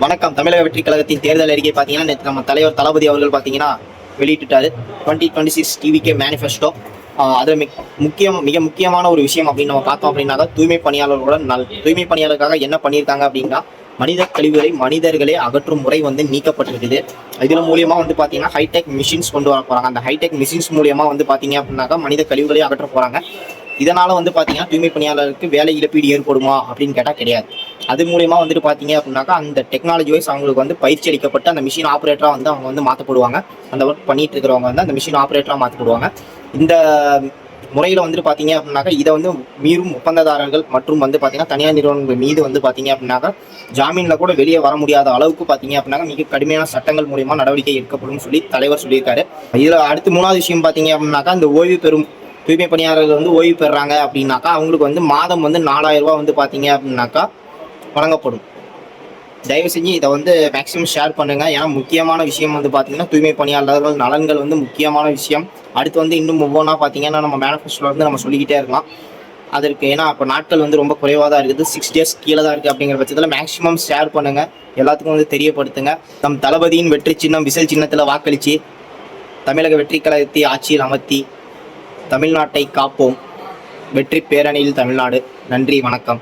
வணக்கம். தமிழக வெற்றிக் கழகத்தின் தேர்தல் அறிக்கை பார்த்தீங்கன்னா, நேற்று நம்ம தலைவர் தளபதி அவர்கள் பார்த்தீங்கன்னா வெளியிட்டுட்டாரு. 2026 டிவிகே மேனிஃபெஸ்டோ. அதில் மிக முக்கியமான ஒரு விஷயம் அப்படின்னு நம்ம பார்த்தோம் அப்படின்னாக்கா, தூய்மை பணியாளர்களோட தூய்மை பணியாளருக்காக என்ன பண்ணியிருக்காங்க அப்படின்னா, மனித கழிவுகளை மனிதர்களே அகற்றும் முறை வந்து நீக்கப்பட்டிருக்குது. இதில் மூலியமாக வந்து பார்த்தீங்கன்னா ஹைடெக் மிஷின்ஸ் கொண்டு வர போகிறாங்க. அந்த ஹைடெக் மிஷின்ஸ் மூலியமாக வந்து பார்த்தீங்க அப்படின்னாக்கா மனித கழிவுகளை அகற்ற போகிறாங்க. இதனால் வந்து பார்த்தீங்கன்னா தூய்மை பணியாளருக்கு வேலை இழப்பீடு ஏற்படுமா அப்படின்னு கேட்டால் கிடையாது. அது மூலியமாக வந்துட்டு பார்த்தீங்க அப்படின்னாக்கா அந்த டெக்னாலஜி வைஸ் அவங்களுக்கு வந்து பயிற்சி அளிக்கப்பட்டு அந்த மிஷின் ஆப்ரேட்டராக வந்து அவங்க வந்து மாற்றப்படுவாங்க. அந்த ஒர்க் பண்ணிட்டு இருக்கிறவங்க வந்து அந்த மிஷின் ஆப்ரேட்டராக மாற்றப்படுவாங்க. இந்த முறையில் வந்துட்டு பார்த்தீங்க அப்படின்னாக்கா இதை வந்து மீறும் ஒப்பந்ததாரர்கள் மற்றும் வந்து பார்த்தீங்கன்னா தனியார் நிறுவனங்கள் மீது வந்து பார்த்தீங்க அப்படின்னாக்கா ஜாமீனில் கூட வெளியே வர முடியாத அளவுக்கு பார்த்தீங்க அப்படின்னாக்கா மிக கடுமையான சட்டங்கள் மூலியமாக நடவடிக்கை எடுக்கப்படும் சொல்லி தலைவர் சொல்லியிருக்காரு. இதில் அடுத்து மூணாவது விஷயம் பார்த்தீங்க அப்படின்னாக்கா இந்த ஓய்வு பெறும் தூய்மை பணியாளர்கள் வந்து ஓய்வு பெறாங்க அப்படின்னாக்கா அவங்களுக்கு வந்து மாதம் வந்து 4000 ரூபா வந்து பார்த்தீங்க அப்படின்னாக்கா வழங்கப்படும். தயவு செஞ்சு இதை வந்து மேக்ஸிமம் ஷேர் பண்ணுங்க. ஏன்னா முக்கியமான விஷயம் வந்து பார்த்தீங்கன்னா தூய்மை பணியாளர்கள் நலன்கள் வந்து முக்கியமான விஷயம். அடுத்து வந்து இன்னும் ஒவ்வொன்றா பார்த்தீங்கன்னா நம்ம மேனிஃபெஸ்டோல வந்து நம்ம சொல்லிக்கிட்டே இருக்கலாம். அதற்கு ஏன்னா இப்போ நாட்கள் வந்து ரொம்ப குறைவாக தான் இருக்குது. 6 days கீழே தான் இருக்குது. அப்படிங்கிற பட்சத்தில் மேக்ஸிமம் ஷேர் பண்ணுங்க, எல்லாத்துக்கும் வந்து தெரியப்படுத்துங்க. நம் தளபதியின் வெற்றி சின்னம் விசில் சின்னத்தில் வாக்களித்து தமிழக வெற்றி கழகத்தை ஆட்சியில் அமர்த்தி தமிழ்நாட்டை காப்போம். வெற்றி பேரணியில் தமிழ்நாடு. நன்றி, வணக்கம்.